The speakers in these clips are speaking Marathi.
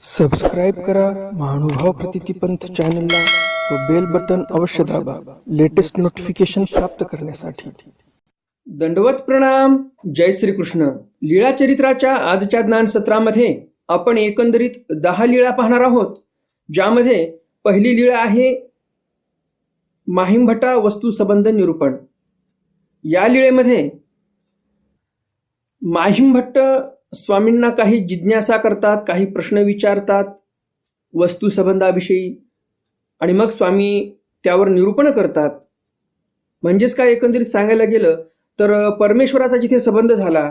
सबस्क्राईब करा महानुभाव प्रतितीपंथ चॅनलला व बेल बटन अवश्य दाबा लेटेस्ट नोटिफिकेशन प्राप्त करण्यासाठी। दंडवत प्रणाम। जय श्री कृष्ण। लीळा चरित्राच्या आजच्या ज्ञान सत्रामध्ये आपण एकंदरीत 10 लीळा पाहणार आहोत, ज्यामध्ये पहिली लीळा आहे माहिमभट्टा वस्तू संबंध निरूपण। या लीळेमध्ये माहिमभट्ट स्वामींना काही जिज्ञासा करतात, काही प्रश्न विचारतात वस्तू संबंधाविषयी, आणि मग स्वामी त्यावर निरूपण करतात। म्हणजेच काय, एकंदरीत सांगायला गेलं तर परमेश्वराचा जिथे संबंध झाला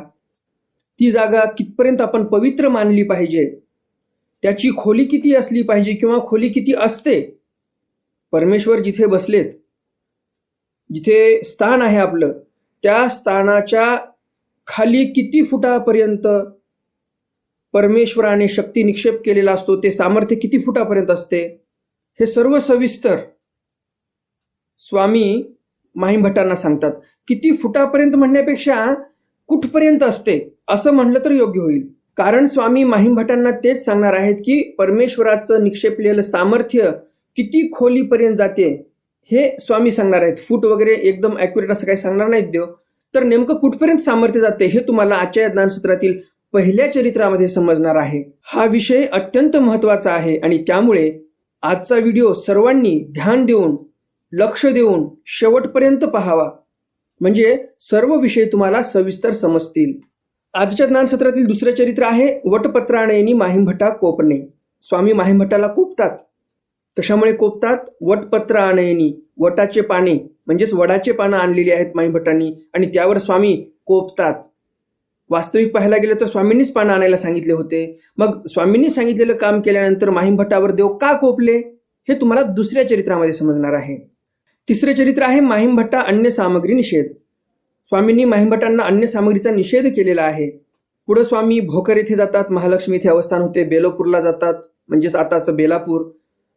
ती जागा कितपर्यंत आपण पवित्र मानली पाहिजे, त्याची खोली किती असली पाहिजे किंवा खोली किती असते, परमेश्वर जिथे बसलेत, जिथे स्थान आहे आपलं, त्या स्थानाच्या खाली किती फुटापर्यंत परमेश्वराने शक्ती निक्षेप केलेला असतो, ते सामर्थ्य किती फुटापर्यंत असते, हे सर्व सविस्तर स्वामी माहिमभट्टांना सांगतात। किती फुटापर्यंत म्हणण्यापेक्षा कुठपर्यंत असते असं म्हणलं तर योग्य होईल, कारण स्वामी माहिमभट्टांना तेच सांगणार आहेत की परमेश्वराचं निक्षेपलेलं सामर्थ्य किती खोलीपर्यंत जाते हे स्वामी सांगणार आहेत। फूट वगैरे एकदम ॲक्युरेट असं काही सांगणार नाहीत देव, तर नेमकं कुठपर्यंत सामर्थ्य जाते हे तुम्हाला आजच्या ज्ञान सत्रातील पहिल्या चरित्रामध्ये समजणार आहे। हा विषय अत्यंत महत्वाचा आहे आणि त्यामुळे आजचा व्हिडिओ सर्वांनी ध्यान देऊन, लक्ष देऊन शेवटपर्यंत पाहावा, म्हणजे सर्व विषय तुम्हाला सविस्तर समजतील। आजच्या ज्ञान सत्रातील दुसरे चरित्र आहे वटपत्राणयनी माहिमभट्टा कोपणे। स्वामी माहिमभट्टाला कोपतात। कशामुळे कोपतात? वटपत्राणयनी, वटाचे पाने म्हणजेच वडाचे पानं आणलेली आहेत माहिमभट्टांनी आणि त्यावर स्वामी कोपतात। वास्तविक पाहायला गेलं तर स्वामींनीच पानं आणायला सांगितले होते। मग स्वामींनी सांगितलेलं काम केल्यानंतर माहिमभट्टावर देव का कोपले हे तुम्हाला दुसऱ्या चरित्रामध्ये समजणार आहे। तिसरे चरित्र आहे माहिमभट्टा अन्य सामग्री निषेध। स्वामींनी माहिमभट्टांना अन्य सामग्रीचा निषेध केलेला आहे। पुढे स्वामी भोकर येथे जातात, महालक्ष्मी येथे अवस्थान होते, बेलोपूरला जातात म्हणजेच आताचं बेलापूर,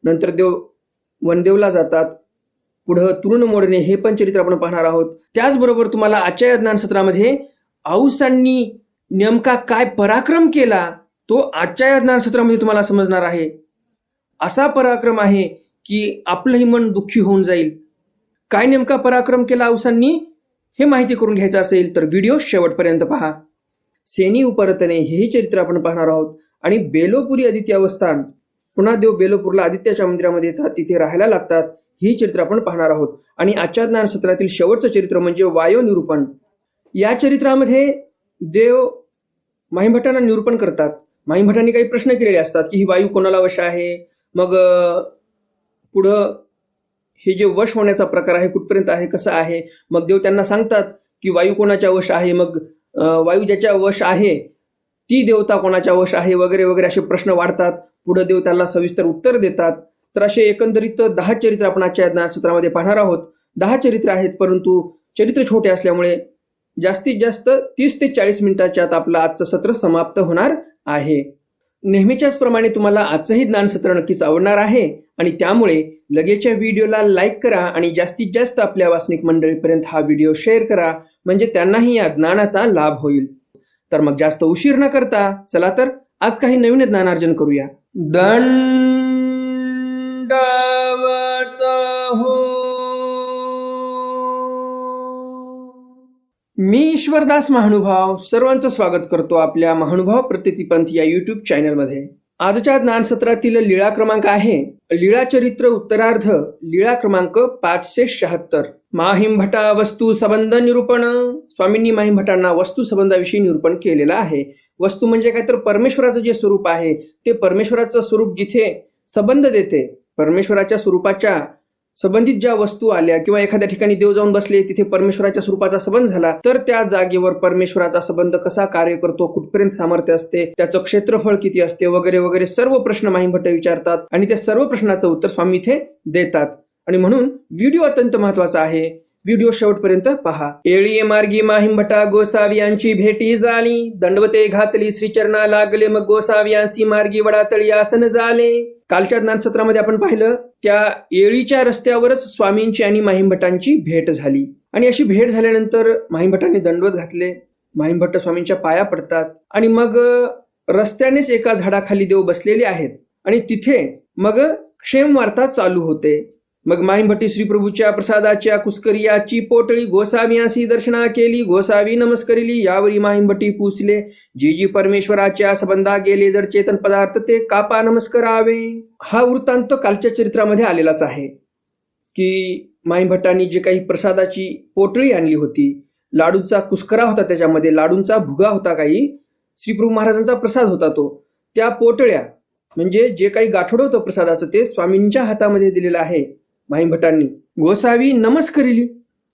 नंतर देव वनदेवला जातात, पुढे तृण मोडणे हे पण चरित्र आपण पाहणार आहोत। त्याचबरोबर तुम्हाला आजच्या ज्ञान सत्रामध्ये औसांनी नेमका काय पराक्रम केला तो आजच्या ज्ञान सत्रामध्ये तुम्हाला समजणार आहे। असा पराक्रम आहे की आपलंही मन दुःखी होऊन जाईल। काय नेमका पराक्रम केला औसांनी हे माहिती करून घ्यायचं असेल तर व्हिडिओ शेवटपर्यंत पहा। सेनी उपरतने हेही चरित्र आपण पाहणार आहोत आणि बेलोपुरी आदित्य अवस्थान, पुन्हा देव बेलोपूरला आदित्याच्या मंदिरामध्ये येतात, तिथे राहायला लागतात, ही चरित्र आपण पाहणार आहोत। आणि आजच्या ज्ञान सत्रातील शेवटचं चरित्र म्हणजे वायो निरूपण। या चरित्रामध्ये देव माहिमभट्टांना निरूपण करतात। माहिमभट्टांनी काही प्रश्न केलेले असतात की ही वायू कोणाला वश आहे, मग पुढं हे जे वश होण्याचा प्रकार आहे कुठपर्यंत आहे, कसं आहे, मग देव त्यांना सांगतात की वायू कोणाच्या वश आहे, मग वायू ज्याच्या वश आहे ती देवता कोणाच्या वश आहे, वगैरे वगैरे असे प्रश्न वाढतात। पुढे देव त्याला सविस्तर उत्तर देतात। तर असे एकंदरीत 10 चरित्र आपण आजच्या ज्ञान सत्रामध्ये पाहणार आहोत। 10 चरित्र आहेत, परंतु चरित्र छोटे असल्यामुळे जास्तीत जास्त 30 ते 40 मिनिटाच्या आत आपलं आजचं सत्र समाप्त होणार आहे। नेहमीच्याच प्रमाणे तुम्हाला आजचंही ज्ञान सत्र नक्कीच आवडणार आहे आणि त्यामुळे लगेचच्या व्हिडिओला लाईक करा आणि जास्तीत जास्त आपल्या वासनिक मंडळीपर्यंत हा व्हिडिओ शेअर करा, म्हणजे त्यांनाही या ज्ञानाचा लाभ होईल। तर मग जास्त उशीर न करता चला तर आज काही नवीन ज्ञानार्जन करूया। दंडवत हो। मी ईश्वरदास महानुभाव सर्वांचं स्वागत करतो आपल्या महानुभाव प्रतितीपंथ या युट्यूब चॅनलमध्ये। आजच्या ज्ञान सत्रातील लीळा क्रमांक आहे लीळा चरित्र उत्तरार्ध, लीळा क्रमांक 576। माहिमभट्टा वस्तू संबंध निरूपण। स्वामींनी माहिमभट्टांना वस्तू संबंधाविषयी निरूपण केलेलं आहे। वस्तू म्हणजे काय तर परमेश्वराचं जे स्वरूप आहे ते परमेश्वराचं स्वरूप जिथे संबंध देते, परमेश्वराच्या स्वरूपाच्या संबंधित ज्या वस्तू आल्या किंवा एखाद्या ठिकाणी देव जाऊन बसले, तिथे परमेश्वराच्या स्वरूपाचा संबंध झाला, तर त्या जागेवर परमेश्वराचा संबंध कसा कार्य करतो, कुठपर्यंत सामर्थ्य असते, त्याचं क्षेत्रफळ किती असते, वगैरे वगैरे सर्व प्रश्न माहिमभट्ट विचारतात आणि त्या सर्व प्रश्नाचं उत्तर स्वामी इथे देतात। आणि म्हणून व्हिडिओ अत्यंत महत्वाचा आहे, व्हिडिओ शेवटपर्यंत पहा। येळी मार्गी माहिमभट्टा गोसावियांची भेटी झाली, दंडवते घातली श्रीचरणा लागले, मग गोसावियांसी मार्गी वडातळी आसन झाले। कालच्या ज्ञान सत्रामध्ये आपण पाहिलं त्या येळीच्या रस्त्यावरच स्वामींची आणि माहिमभट्टांची भेट झाली आणि अशी भेट झाल्यानंतर माहिमभट्टांनी दंडवत घातले, माहिमभट्ट स्वामींच्या पाया पडतात आणि मग रस्त्यानेच एका झाडाखाली देव बसलेले आहेत आणि तिथे मग क्षेम वार्ता चालू होते. मग माहीमभट्टी श्रीप्रभूच्या प्रसादाच्या कुस्करियाची पोटळी गोसावियासी दर्शना केली, गोसावी नमस्करिली. यावरी माहीमभट्टी पुसले, जी जी परमेश्वराच्या संबंधा गेले जर चेतन पदार्थ ते कापा नमस्करावे. हा वृत्तांत कालच्या चरित्रामध्ये आलेलाच आहे की माहीमभट्टांनी जे काही प्रसादाची पोटळी आणली होती, लाडूचा कुस्करा होता, त्याच्यामध्ये लाडूंचा भुगा होता, काही श्रीप्रभू महाराजांचा प्रसाद होता तो. त्या पोटळ्या म्हणजे जे काही गाठोडं होतं प्रसादाचं ते स्वामींच्या हातामध्ये दिलेलं आहे माहीमभट्टांनी. गोसावी नमस्करिली,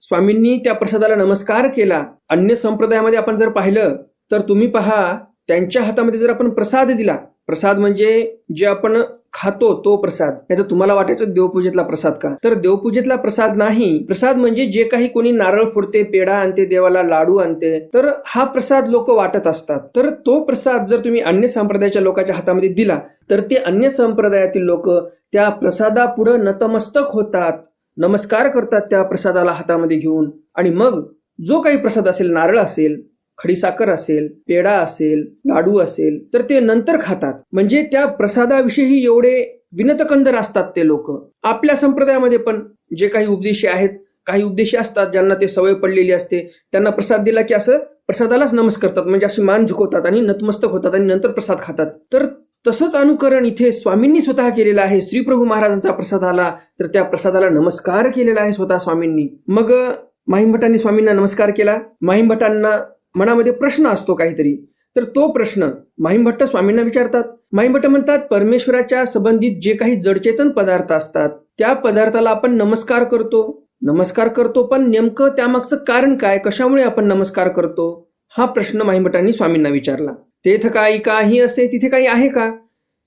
स्वामींनी त्या प्रसादाला नमस्कार केला. अन्य संप्रदायामध्ये आपण जर पाहिलं तर तुम्ही पहा, त्यांच्या हातामध्ये जर आपण प्रसाद दिला, प्रसाद म्हणजे जे आपण खातो तो प्रसाद, नाही तर तुम्हाला वाटायचं देवपूजेतला प्रसाद का, तर देवपूजेतला प्रसाद नाही. प्रसाद म्हणजे जे काही कोणी नारळ फोडते, पेढा आणते देवाला, लाडू आणते, तर हा प्रसाद लोक वाटत असतात. तर तो प्रसाद जर तुम्ही अन्य संप्रदायाच्या लोकांच्या हातामध्ये दिला तर ते अन्य संप्रदायातील लोक त्या प्रसादापुढे नतमस्तक होतात, नमस्कार करतात त्या प्रसादाला हातामध्ये घेऊन. आणि मग जो काही प्रसाद असेल, नारळ असेल, खडीसाखर असेल, पेढा असेल, लाडू असेल, तर ते नंतर खातात. म्हणजे त्या प्रसादाविषयी एवढे विनतकंदर असतात ते लोक. आपल्या संप्रदायामध्ये पण जे काही उपदेशी आहेत, काही उपदेशी असतात ज्यांना ते सवय पडलेली असते, त्यांना प्रसाद दिला की असं प्रसादालाच नमस्कार करतात, म्हणजे अशी मान झुकवतात आणि नतमस्तक होतात आणि नंतर प्रसाद खातात. तर तसंच अनुकरण इथे स्वामींनी स्वतः केलेलं आहे. श्रीप्रभू महाराजांचा प्रसाद आला तर त्या प्रसादाला नमस्कार केलेला आहे स्वतः स्वामींनी. मग माहीमभट्टांनी स्वामींना नमस्कार केला. माहीमभट्टांना मनामध्ये प्रश्न असतो काहीतरी, तर तो प्रश्न माहीमभट्ट स्वामींना विचारतात. माहीमभट्ट म्हणतात, परमेश्वराच्या संबंधित जे काही जडचेतन पदार्थ असतात त्या पदार्थाला आपण नमस्कार करतो, पण नेमकं त्यामागचं कारण काय, कशामुळे आपण नमस्कार करतो, हा प्रश्न माहीमभट्टांनी स्वामींना विचारला. तेथ काही असे, तिथे काही आहे का,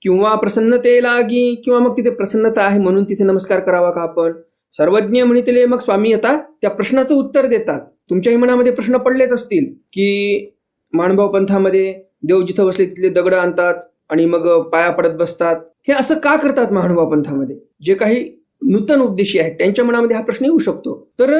किंवा प्रसन्नते लागी, किंवा मग तिथे प्रसन्नता आहे म्हणून तिथे नमस्कार करावा का आपण. सर्वज्ञ म्हणितले. मग स्वामी आता त्या प्रश्नाचं उत्तर देतात. तुमच्याही मनामध्ये प्रश्न पडलेच असतील की माणभाव पंथामध्ये देव जिथं बसले तिथले दगड आणतात आणि मग पाया पडत बसतात, हे असं का करतात माणभाव पंथामध्ये. जे काही नूतन उपदेशी आहेत त्यांच्या मनामध्ये हा प्रश्न येऊ शकतो. तर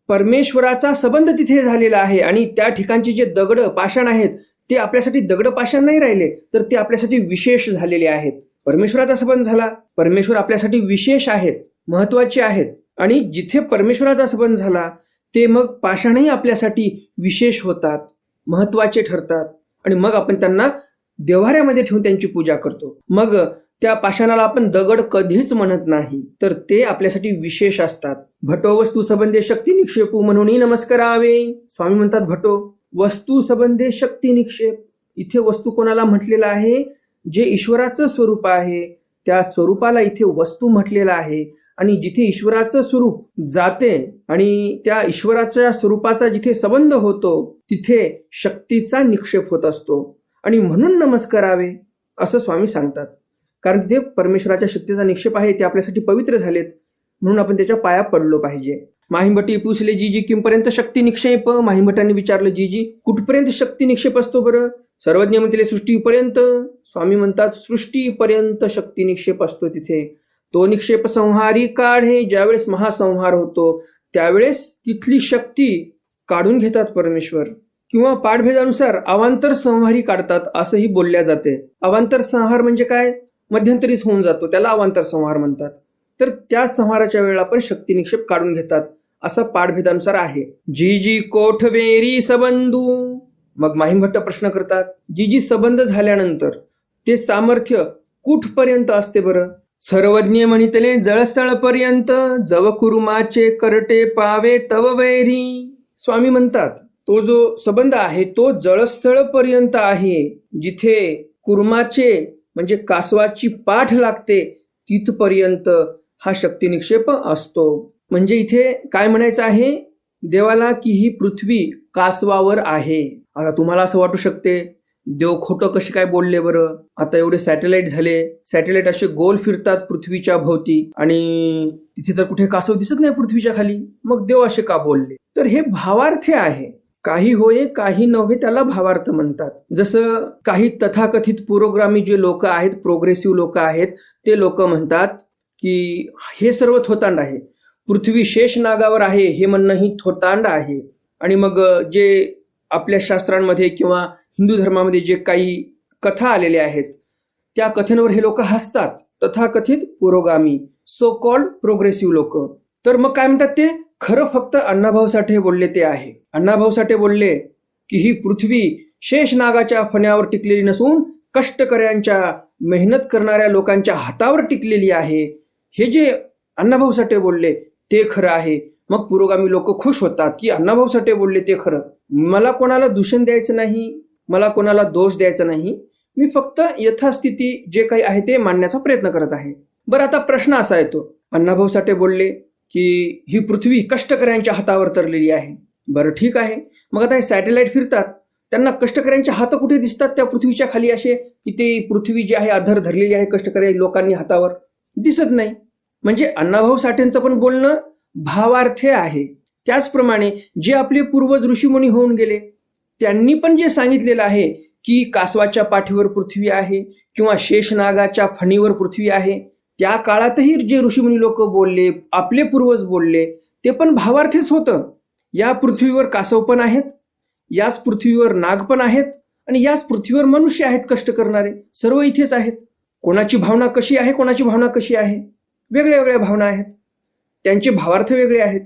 परमेश्वराचा संबंध तिथे झालेला आहे आणि त्या ठिकाणचे जे दगड पाषाण आहेत ते आपल्यासाठी दगड पाषाण नाही राहिले, तर ते आपल्यासाठी विशेष झालेले आहेत. परमेश्वराचा संबंध झाला, परमेश्वर आपल्यासाठी विशेष आहेत, महत्वाचे आहेत. आणि जिथे परमेश्वराचा संबंध झाला ते मग पाषाणही आपल्यासाठी विशेष होतात, महत्वाचे ठरतात. आणि मग आपण त्यांना देव्हाऱ्यामध्ये ठेवून त्यांची पूजा करतो. मग त्या पाषाणाला आपण दगड कधीच म्हणत नाही, तर ते आपल्यासाठी विशेष असतात. भटो वस्तू संबंधे शक्ती निक्षेपू म्हणून नमस्कारावे. स्वामी म्हणतात, भटो वस्तू संबंधे शक्ती निक्षेप. इथे वस्तू कोणाला म्हटलेलं आहे, जे ईश्वराचं स्वरूप आहे त्या स्वरूपाला इथे वस्तू म्हटलेलं आहे. आणि जिथे ईश्वराचं स्वरूप जाते आणि त्या ईश्वराच्या स्वरूपाचा जिथे संबंध होतो तिथे शक्तीचा निक्षेप होत असतो आणि म्हणून नमस्कारावे असं स्वामी सांगतात. कारण तिथे परमेश्वराच्या शक्तीचा निक्षेप आहे, ते आपल्यासाठी पवित्र झालेत म्हणून आपण त्याच्या पाया पडलो पाहिजे. माहीमभट्टी पुसले, जी जी किंपर्यंत शक्ती निक्षेप. माहीमभट्टांनी विचारलं, जी जी कुठपर्यंत शक्ती निक्षेप असतो बरं. सर्वज्ञ म्हणतील सृष्टीपर्यंत. स्वामी म्हणतात, सृष्टीपर्यंत शक्ती निक्षेप असतो तिथे. तो निक्षेप संहारी काढे. ज्यावेळेस महासंहार होतो त्यावेळेस तिथली शक्ती काढून घेतात परमेश्वर, किंवा पाठभेदानुसार अवांतर संहारी काढतात असंही बोलल्या जाते. अवांतर संहार म्हणजे काय, मध्यंतरीच होऊन जातो, त्याला अवांतर संहार म्हणतात. तर त्या संहाराच्या वेळेला पण शक्ती निक्षेप काढून घेतात असं पाठभेदानुसार आहे. जी जी कोठवेरी सबंधू. मग माहीमभट्ट प्रश्न करतात, जी जी संबंध झाल्यानंतर ते सामर्थ्य कुठपर्यंत असते बरं. सर्वज्ञ म्हणितले, जळस्थळपर्यंत. जव कुरुमाचे करटे पावे तव वैरी. स्वामी म्हणतात, तो जो संबंध आहे तो जळस्थळपर्यंत आहे. जिथे कुर्माचे म्हणजे कासवाची पाठ लागते तिथपर्यंत हा शक्ती निक्षेप असतो. म्हणजे इथे काय म्हणायचं आहे देवाला, की ही पृथ्वी कासवावर आहे. आता तुम्हाला असं वाटू शकते, देव खोटं कशी काय बोलले बरं. आता एवढे सॅटेलाइट झाले, सॅटेलाइट असे गोल फिरतात पृथ्वीच्या भोवती आणि तिथे तर कुठे कासव दिसत नाही पृथ्वीच्या खाली, मग देव असे का बोलले. तर हे भावार्थ आहे. काही होय काही नव्हे त्याला भावार्थ म्हणतात. जसं काही तथाकथित पुरोगामी जे लोक आहेत, प्रोग्रेसिव्ह लोक आहेत, ते लोक म्हणतात की हे सर्व थोतांड आहे, पृथ्वी शेष नागावर आहे हे म्हणणं ही थोतांड आहे. आणि मग जे आपल्या शास्त्रांमध्ये किंवा हिंदू धर्मामध्ये जे काही कथा आलेल्या आहेत. त्या कथेवर हे लोक हसतात. तथाकथित पुरोगामी, सो कॉल्ड प्रोग्रेसिव्ह लोक. तर मग काय म्हणतात ते? खरं फक्त अण्णाभाऊ साठे बोलले ते आहे. अण्णाभाऊ साठे बोलले की ही पृथ्वी शेषनागाच्या फण्यावर टिकलेली नसून कष्टकऱ्यांच्या, मेहनत करणाऱ्या लोकांच्या हातावर टिकलेली आहे. हे जे अण्णाभाऊ साठे बोलले ते खरं आहे. मग पुरोगामी लोक खुश होतात की अण्णाभाऊ साठे बोलले ते खरं. मला कोणाला दूषण द्यायचं नाही, मला कोणाला दोष द्यायचा नाही. मी फक्त यथास्थिती जे काही आहे ते मांडण्याचा प्रयत्न करत आहे. बरं, आता प्रश्न असा येतो, अण्णाभाऊ साठे बोलले की ही पृथ्वी कष्टकऱ्यांच्या हातावर तरलेली आहे. बरं ठीक आहे, मग आता हे सॅटेलाइट फिरतात, त्यांना कष्टकऱ्यांच्या हात कुठे दिसतात त्या पृथ्वीच्या खाली असे की ते पृथ्वी जी आहे अधर धरलेली आहे कष्टकरी लोकांनी हातावर? दिसत नाही. म्हणजे अण्णाभाऊ साठेंचं पण बोलणं भावार्थे आहे. त्याचप्रमाणे जे आपले पूर्वज ऋषीमुनी होऊन गेले त्यांनी पण जे सांगितलेलं आहे की कासवाच्या पाठीवर पृथ्वी आहे किंवा शेषनागाच्या फणीवर पृथ्वी आहे, त्या काळातही जे ऋषीमुनी लोक बोलले, आपले पूर्वज बोलले, ते पण भावार्थेच होतं. या पृथ्वीवर कासव पण आहेत, याच पृथ्वीवर नाग पण आहेत आणि याच पृथ्वीवर मनुष्य आहेत कष्ट करणारे, सर्व इथेच आहेत. कोणाची भावना कशी आहे, कोणाची भावना कशी आहे, वेगळ्या वेगळ्या भावना आहेत, त्यांचे भावार्थ वेगळे आहेत.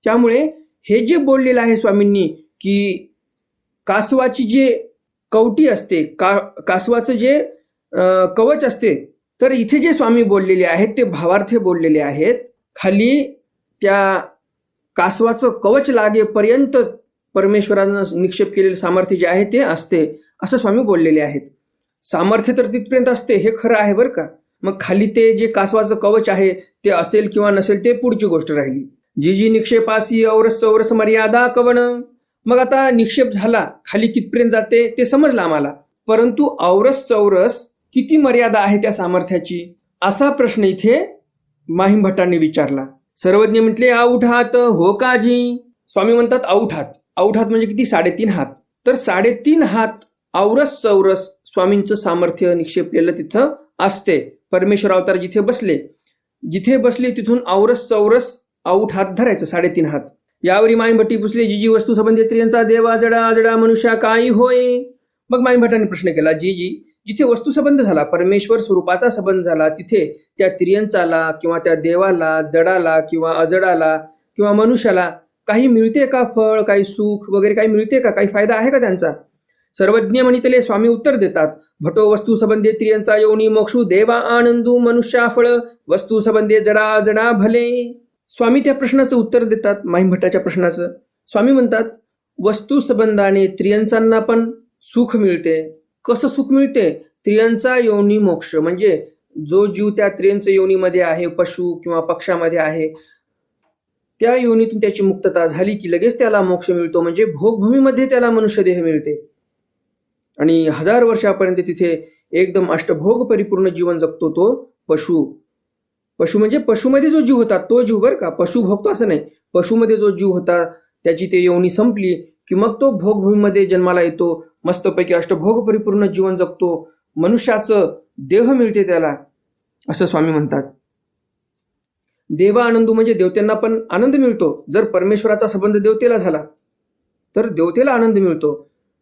त्यामुळे हे जे बोललेलं आहे स्वामींनी की कासवाची जे कवटी असते, कासवाचं जे कवच असते, तर इथे जे स्वामी बोललेले आहेत ते भावार्थे बोललेले आहेत. खाली त्या कासवाचं कवच लागेपर्यंत परमेश्वरानं निक्षेप केलेले सामर्थ्य जे आहे ते असते असं स्वामी बोललेले आहेत. सामर्थ्य तर तिथपर्यंत असते, हे खरं आहे बरं का. मग खाली ते जे कासवाचं कवच आहे ते असेल किंवा नसेल ते पुढची गोष्ट राहिली. जी जी निक्षेपासी औरस चौरस मर्यादा कवण. मग आता निक्षेप झाला, खाली कितपर्यंत जाते ते समजलं आम्हाला, परंतु औरस चौरस किती मर्यादा आहे त्या सामर्थ्याची, असा प्रश्न इथे माहीम भट्टांनी विचारला. सर्वज्ञ म्हटले औठात हो काजी. स्वामी म्हणतात औठात. औठात म्हणजे किती? 3.5 हात. तर 3.5 हात औरस चौरस स्वामींचं सामर्थ्य निक्षेपलेलं तिथं असते. परमेश्वर अवतार जिथे बसले तिथून औरस चौरस औठ हात धरायचं, 3.5 हात. यावरी माहीम भट्टी पुसले जी जी वस्तू संबंधी त्रियांचा देवा जडा अजडा मनुष्या काही होय. मग माहीम भट्टांनी प्रश्न केला, जिथे वस्तू संबंध झाला, परमेश्वर स्वरूपाचा संबंध झाला, तिथे त्या त्रियंचाला किंवा त्या देवाला, जडाला किंवा अजडाला किंवा मनुष्याला काही मिळते का? फळ, काही सुख वगैरे काही मिळते का? काही फायदा आहे का त्यांचा? सर्वज्ञ म्हणितले स्वामी उत्तर देतात, भटो वस्तू संबंधे त्रियंचा योनी मोक्षू देवा आनंदू मनुष्या फळ वस्तू संबंधे जडा जडा भले. स्वामी त्या प्रश्नाचं उत्तर देतात, माहीम भट्टाच्या प्रश्नाचं. स्वामी म्हणतात वस्तू संबंधाने त्रियंचांना पण सुख मिळते. कसं सुख मिळते? त्रियंचा योनी मोक्ष, म्हणजे जो जीव त्या त्रियंच योनीमध्ये आहे, पशु किंवा पक्षामध्ये आहे, त्या योनीतून त्याची मुक्तता झाली की लगेच त्याला मोक्ष मिळतो. म्हणजे भोगभूमीमध्ये त्याला मनुष्य देह मिळते आणि 1000 वर्षापर्यंत तिथे एकदम अष्टभोग परिपूर्ण जीवन जगतो तो पशु. पशु म्हणजे पशुमध्ये जो जीव होता तो जीव बरं का, पशु भोगतो असं नाही. पशुमध्ये जो जीव होता त्याची ते योनी संपली की मग तो भोगभूमीमध्ये जन्माला येतो, मस्तपैकी अष्टभोग परिपूर्ण जीवन जगतो, मनुष्याचं देह मिळते त्याला, असं स्वामी म्हणतात. देवा आनंदू म्हणजे देवतेंना पण आनंद मिळतो. जर परमेश्वराचा संबंध देवतेला झाला तर देवतेला आनंद मिळतो,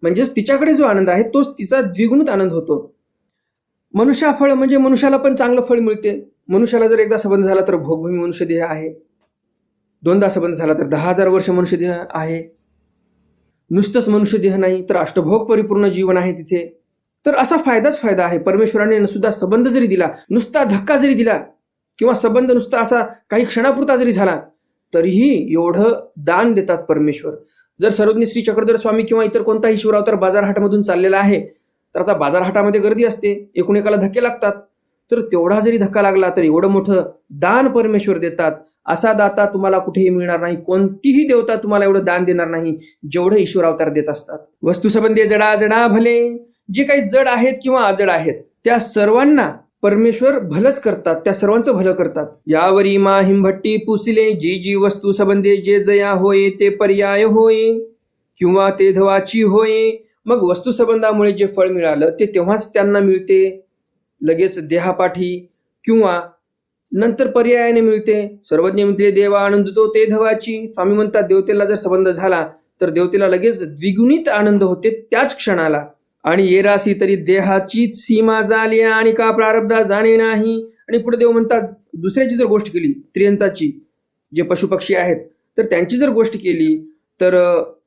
म्हणजेच तिच्याकडे जो आनंद आहे तोच तिचा द्विगुणित आनंद होतो. मनुष्या फळ म्हणजे मनुष्याला पण चांगलं फळ मिळते. मनुष्याला जर एकदा संबंध झाला तर भोगभूमी मनुष्य देह आहे, 2दा संबंध झाला तर 10,000 वर्ष मनुष्य देह आहे. नुसतंच मनुष्य देह नाही तर अष्टभोग परिपूर्ण जीवन आहे तिथे. तर असा फायदाच फायदा आहे. परमेश्वराने सुद्धा संबंध जरी दिला, नुसता धक्का जरी दिला किंवा संबंध नुसता असा काही क्षणापुरता जरी झाला तरीही एवढं दान देतात परमेश्वर. जर सर्वज्ञ श्री चक्रधर स्वामी किंवा इतर कोणताही ईश्वरावतार बाजारहाटामधून चाललेला आहे तर आता बाजारहाटामध्ये गर्दी असते, एकूण एकाला धक्के लागतात, तर तेवढा जरी धक्का लागला तर एवढं मोठं दान परमेश्वर देतात. असा दाता तुम्हाला कुठेही मिळणार नाही, कोणतीही देवता तुम्हाला एवढं दान देणार नाही जेवढं ईश्वर अवतार देत असतात. वस्तू संबंधी जडा जडा भले, जे काही जड आहेत किंवा अजड आहेत त्या सर्वांना परमेश्वर भलंच करतात, त्या सर्वांचं भलं करतात. यावरी माहीम भट्टी पुसिले जी जी वस्तू संबंधे जे जया होय ते पर्याय होय किंवा ते धवाची होय. मग वस्तू संबंधामुळे जे फळ मिळालं ते तेव्हाच त्यांना मिळते, लगेच देहापाठी किंवा नंतर पर्यायाने मिळते. सर्वज्ञ म्हणते देवा आनंद तो ते धवाची. स्वामी म्हणतात देवतेला जर संबंध झाला तर देवतेला लगेच द्विगुणित आनंद होते त्याच क्षणाला. आणि येरासी तरी देहाचीच सीमा झाली आणि का प्रारब्धा जाणे नाही. आणि पुढे देव म्हणतात दुसऱ्याची जर गोष्ट केली, त्रियंचाची, जे पशुपक्षी आहेत, तर त्यांची जर गोष्ट केली तर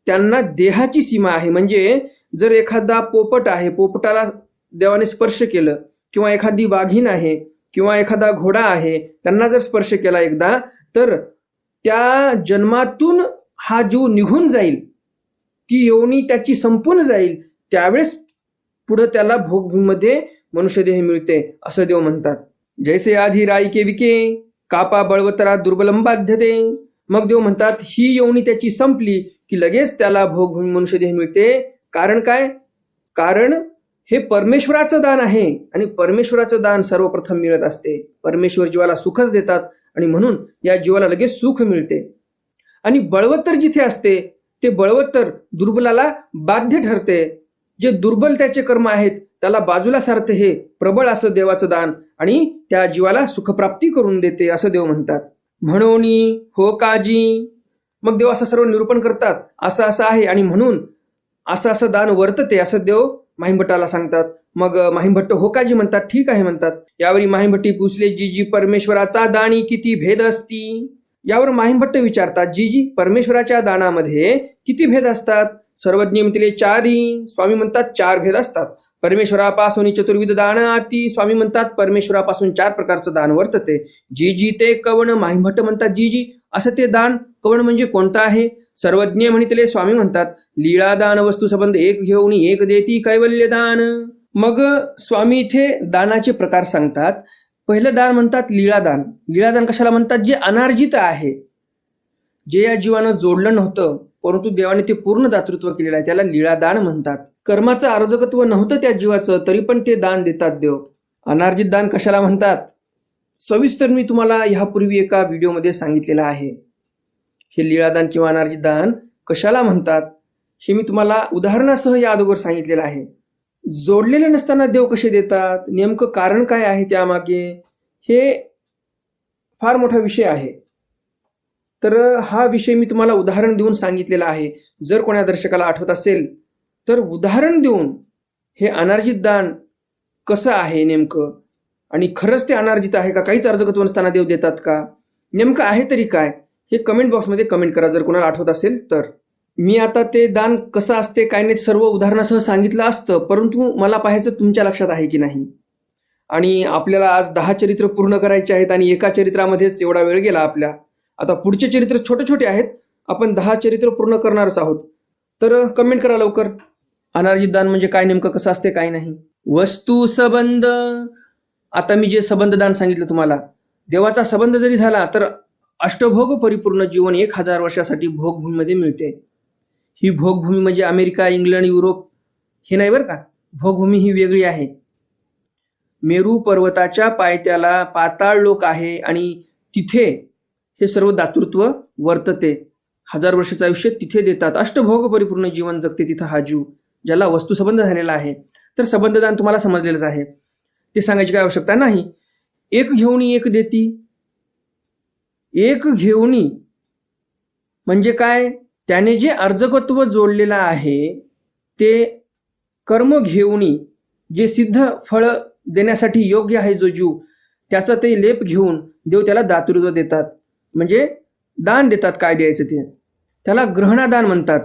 त्यांना देहाची सीमा आहे. म्हणजे जर एखादा पोपट आहे, पोपटाला देवाने स्पर्श केलं, किंवा एखादी वाघीण आहे किंवा एखादा घोडा आहे, त्यांना जर स्पर्श केला एकदा, तर त्या जन्मातून हा जीव निघून जाईल, ती योनी त्याची संपून जाईल. त्यावेळेस पुढे त्याला भोगभूमीमध्ये मनुष्यदेह मिळते असं देव म्हणतात. जैसे आधी राईके विके कापा बळवतरा दुर्बलम बाध्यते. मग देव म्हणतात ही योनी त्याची संपली की लगेच त्याला भोगभूमी मनुष्यदेह मिळते. कारण काय? कारण हे परमेश्वराचं दान आहे आणि परमेश्वराचं दान सर्वप्रथम मिळत असते. परमेश्वर जीवाला सुखच देतात आणि म्हणून या जीवाला लगेच सुख मिळते. आणि बळवत्तर जिथे असते ते बळवत्तर दुर्बलाला बाध्य ठरते. जे दुर्बल त्याचे कर्म आहेत त्याला बाजूला सारते हे प्रबळ असं देवाचं दान आणि त्या जीवाला सुखप्राप्ती करून देते असं देव म्हणतात. म्हणून हो काजी. मग देव असं सर्व निरूपण करतात, असं असं आहे आणि म्हणून असं असं दान वर्तते असं देव माहिमभट्टाला सांगतात. मग माहिमभट्ट हो काजी म्हणतात, ठीक आहे म्हणतात. यावरी माहिमभट्टी पुसले जी परमेश्वराचा दानी किती भेद असती. यावर माहिमभट्ट विचारतात जी परमेश्वराच्या दानामध्ये किती भेद असतात. सर्वज्ञ म्हणतील चारी. स्वामी म्हणतात 4 भेद असतात. परमेश्वरापासून चतुर्विध दान आती. स्वामी म्हणतात परमेश्वरापासून 4 प्रकारचं दान वर्तते. जी ते कवण. माहिमभट्ट म्हणतात जी असं ते दान कवण म्हणजे कोणतं आहे. सर्वज्ञ म्हणितले स्वामी म्हणतात लीळा दान वस्तू संबंध एक घेऊन एक देती कैवल्य दान. मग स्वामी इथे दानाचे प्रकार सांगतात. पहिलं दान म्हणतात लीळादान. लीळादान कशाला म्हणतात? जे अनार्जित आहे, जे या जीवानं जोडलं नव्हतं परंतु देवाने ते पूर्ण दातृत्व केलेलं आहे, त्याला लीळादान म्हणतात. कर्माचं अर्जकत्व नव्हतं त्या जीवाचं तरी पण ते दान देतात देव. अनार्जित दान कशाला म्हणतात सविस्तर मी तुम्हाला ह्यापूर्वी एका व्हिडिओमध्ये सांगितलेलं आहे. हे लीळादान किंवा अनार्जित दान कशाला म्हणतात हे मी तुम्हाला उदाहरणासह या अगोदर सांगितलेलं आहे. जोडलेले नसताना देव कसे देतात, नेमकं कारण काय आहे त्यामागे, हे फार मोठा विषय आहे. तर हा विषय मी तुम्हाला उदाहरण देऊन सांगितलेला आहे. जर कोणा दर्शकाला आठवत असेल तर उदाहरण देऊन हे अनार्जित दान कसं आहे नेमकं, आणि खरंच ते अनार्जित आहे का, काहीच अर्जकत्व नसताना देव देतात का, नेमकं आहे तरी काय, हे कमेंट बॉक्समध्ये कमेंट करा जर कोणाला आठवत असेल तर. मी आता ते दान कसं असते काय नाही सर्व उदाहरणासह सांगितलं असतं, परंतु मला पाहायचं तुमच्या लक्षात आहे की नाही. आणि आपल्याला आज 10 चरित्र पूर्ण करायचे आहेत आणि एका चरित्रामध्येच एवढा वेळ गेला आपल्या. आता पुढचे चरित्र छोटे छोटे आहेत, आपण 10 चरित्र पूर्ण करणारच आहोत. तर कमेंट करा लवकर, अनार्जित दान म्हणजे काय, नेमकं कसं असते काय नाही. वस्तू संबंध. आता मी जे संबंध दान सांगितलं तुम्हाला, देवाचा संबंध जरी झाला तर अष्टभोग परिपूर्ण जीवन 1000 वर्षासाठी भोगभूमीमध्ये मिळते. ही भोगभूमी म्हणजे अमेरिका, इंग्लंड, युरोप हे नाही बरं का. भोगभूमी ही वेगळी आहे. मेरू पर्वताच्या पायथ्याला पाताळ लोक आहे आणि तिथे हे सर्व दातृत्व वर्तते. 1000 वर्षाचं आयुष्य तिथे देतात. अष्टभोग परिपूर्ण जीवन जगते तिथं हा जीव, ज्याला वस्तू संबंध झालेला आहे. तर संबंधदान तुम्हाला समजलेलंच आहे, ते सांगायची काय आवश्यकता नाही. एक घेऊनी एक देती. एक घेऊनी म्हणजे काय, त्याने जे अर्जकत्व जोडलेलं आहे ते कर्म घेऊनी, जे सिद्ध फळ देण्यासाठी योग्य आहे जो जीव, त्याचा ते लेप घेऊन देव त्याला दातृत्व देतात, म्हणजे दान देतात. काय द्यायचं ते त्याला ग्रहणादान म्हणतात.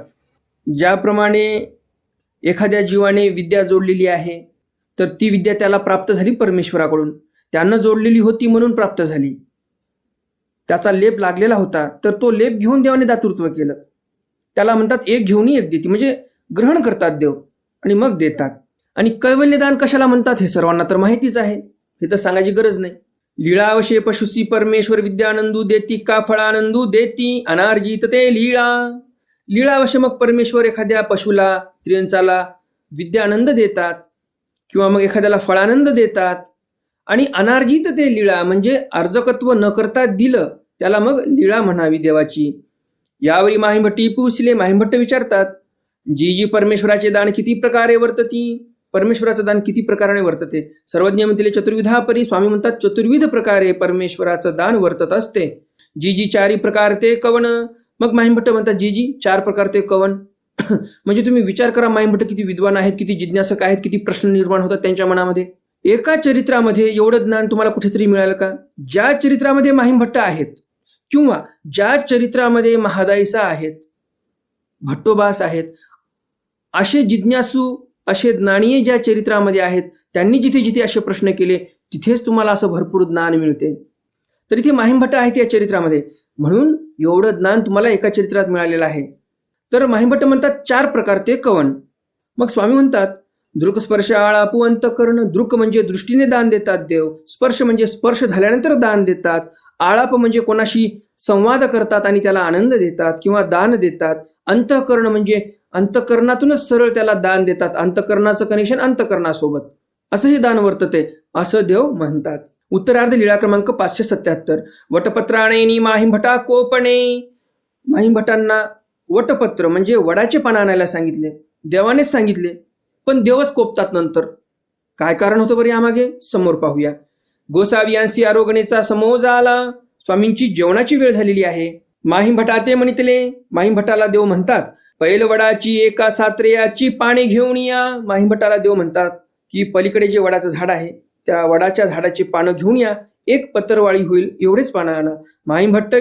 ज्याप्रमाणे एखाद्या जीवाने विद्या जोडलेली आहे तर ती विद्या त्याला प्राप्त झाली परमेश्वराकडून, त्यानं जोडलेली होती म्हणून प्राप्त झाली, त्याचा लेप लागलेला होता तर तो लेप घेऊन देवाने दातृत्व केलं. त्याला म्हणतात एक घेऊनी एक देती, म्हणजे ग्रहण करतात देव आणि मग देतात. आणि कैवल्यदान कशाला म्हणतात हे सर्वांना तर माहितीच आहे, हे तर सांगायची गरज नाही. लीळावशे पशुसी परमेश्वर विद्यानंदू देती का फळानंदू देती अनार्जित ते लीळा. लीळावशे मग परमेश्वर एखाद्या पशुला, त्रियंचाला विद्यानंद देतात किंवा मग एखाद्याला फळानंद देतात. आणि अनार्जित ते लीळा म्हणजे अर्जकत्व न करता दिलं त्याला मग लीळा म्हणावी देवाची. यावरी माहिमभट्टी पुसले. माहिमभट्ट विचारतात जी परमेश्वराचे दान किती प्रकारे वर्तती. परमेश्वराचं दान किती प्रकाराने वर्तते. सर्वज्ञ म्हणतील चतुर्विधा परी. स्वामी म्हणतात चतुर्विध प्रकारे परमेश्वराचं दान वर्तत असते. जी 4 प्रकार ते कवन. मग माहिमभट्ट म्हणतात जी 4 प्रकार ते कवन. म्हणजे तुम्ही विचार करा, माहिमभट्ट किती विद्वान आहेत, किती जिज्ञासक आहेत, किती प्रश्न निर्माण होतात त्यांच्या मनामध्ये. एका चरित्रामध्ये एवढं ज्ञान तुम्हाला कुठेतरी मिळालं का? ज्या चरित्रामध्ये माहिमभट्ट आहेत किंवा ज्या चरित्रामध्ये महादाईसा आहेत, भट्टोबास आहेत, असे जिज्ञासू, असे ज्ञानीय ज्या चरित्रामध्ये आहेत, त्यांनी जिथे जिथे असे प्रश्न केले तिथेच तुम्हाला असं भरपूर ज्ञान मिळते. तर इथे माहिमभट्ट आहेत या चरित्रामध्ये, म्हणून एवढं ज्ञान तुम्हाला एका चरित्रात मिळालेलं आहे. तर माहिमभट्ट म्हणतात 4 प्रकार ते कवन. मग स्वामी म्हणतात दृक स्पर्श आळापू अंतकरण. दृक म्हणजे दृष्टीने दान देतात देव, स्पर्श म्हणजे स्पर्श झाल्यानंतर दान देतात, आळाप म्हणजे कोणाशी संवाद करतात आणि त्याला आनंद देतात किंवा दान देतात, अंतःकरण म्हणजे अंतःकरणातूनच सरळ त्याला दान देतात, अंतःकरणाचं कनेक्शन अंतःकरणासोबत, असं हे दान वर्तते असं देव म्हणतात. उत्तरार्ध लीळा क्रमांक 577. वटपत्राणे माहिमभटा कोपणे. माहिमभटांना वटपत्र म्हणजे वडाचे पान आणायला सांगितले, देवानेच सांगितले, पण देवच कोपतात नंतर. काय कारण होतं बरं यामागे? समोर पाहूया. गोसावियांसी आरोगणेचा समोज आला. स्वामींची जेवणाची वेळ झालेली आहे. माहिमभटा ते म्हणितले. माहिमभटाला देव म्हणतात पैल वडाची एका सात्रेयाची पाने घेऊन या. माहिमभटाला देव म्हणतात की पलीकडे जे वडाचं झाड आहे त्या वडाच्या झाडाची पानं घेऊन या, 1 पत्रवाळी होईल एवढेच पानं आणा. माहिमभट्ट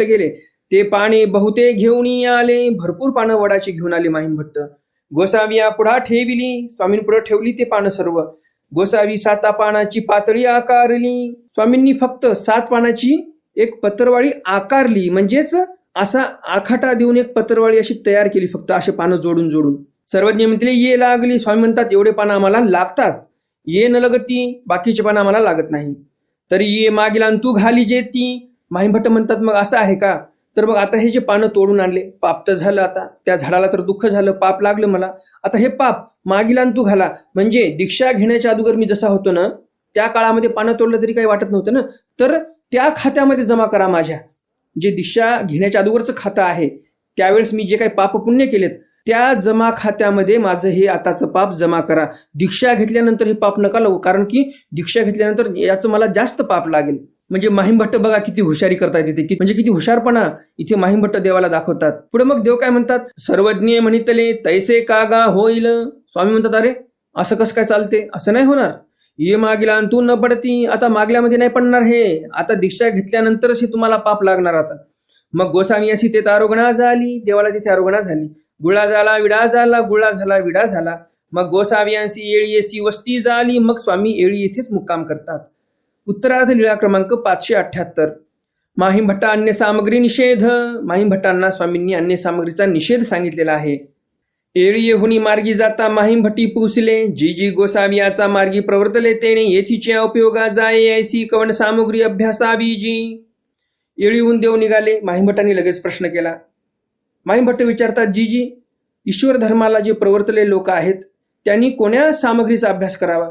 गेले. ते पाने बहुते घेऊन आले. भरपूर पानं वडाची घेऊन आले माहिमभट्ट. गोसाविया पुढा ठेविली. स्वामींपुढे ठेवली ते पानं सर्व. गोसावी 7 पानाची पातळी आकारली. स्वामींनी फक्त 7 पानाची 1 पत्रवाळी आकारली, म्हणजेच असा आखाटा देऊन 1 पत्रवाळी अशी तयार केली, फक्त असे पानं जोडून जोडून. सर्वज्ञ म्हणते ये लागली. स्वामी म्हणतात एवढे पानं आम्हाला लागतात, ये न लगती, बाकीचे पानं आम्हाला लागत नाही. तरी ये मागीला तू घाली जेती. माहिमभट्ट म्हणतात मग असं आहे का? तर मग आता हे जे पानं तोडून आणले, पाप तर झालं, आता त्या झाडाला तर दुःख झालं, पाप लागलं मला, आता हे पाप मागीला तू घाला. म्हणजे दीक्षा घेण्याच्या अगोदर मी जसा होतो ना, त्या काळामध्ये पानं तोडलं तरी काही वाटत नव्हतं ना, तर त्या खात्यामध्ये जमा करा. माझ्या जे दीक्षा घेण्याच्या अगोदरचं खातं आहे, त्यावेळेस मी जे काही पाप पुण्य केलेत त्या जमा खात्यामध्ये माझं हे आताचं पाप जमा करा. दीक्षा घेतल्यानंतर हे पाप नका लावू, कारण की दीक्षा घेतल्यानंतर याचं मला जास्त पाप लागेल. म्हणजे माहिमभट्ट बघा किती हुशारी करतात इथे, म्हणजे किती हुशारपणा इथे माहिमभट्ट देवाला दाखवतात. पुढे मग देव काय म्हणतात? सर्वज्ञ म्हणितले तैसे कागा होईल. स्वामी म्हणतात अरे असं कसं काय चालते, असं नाही होणार. ये मागीला तू न पडती. आता मागल्यामध्ये नाही पडणार हे, आता दीक्षा घेतल्यानंतरच हे तुम्हाला पाप लागणार आता. मग गोसावी अशी ते आरोगणा झाली. देवाला तिथे आरोगणा झाली. गुळा झाला विडा झाला, गुळा झाला विडा झाला. मग गोसावियांसी येळी येसी वस्ती झाली. मग स्वामी येळी येथेच मुक्काम करतात. उत्तरार्ध लीळा क्रमांक 578. माहिमभट्टा अन्य सामग्री निषेध. माहिमभट्टांना स्वामींनी अन्य सामग्रीचा निषेध सांगितलेला आहे. येळी येहुनी मार्गी जाता माहिमभट्टी पुसले. जी जी गोसावियाचा मार्गी प्रवर्तले तेणे येथीच्या उपयोगा जाये ऐसी कवन सामुग्री अभ्यासावी जी. येळीहून देव निघाले. माहिमभट्टांनी लगेच प्रश्न केला. माहिमभट्ट विचारतात जी ईश्वर धर्माला जे प्रवर्तले लोक आहेत त्यांनी कोण्या सामग्रीचा अभ्यास करावा?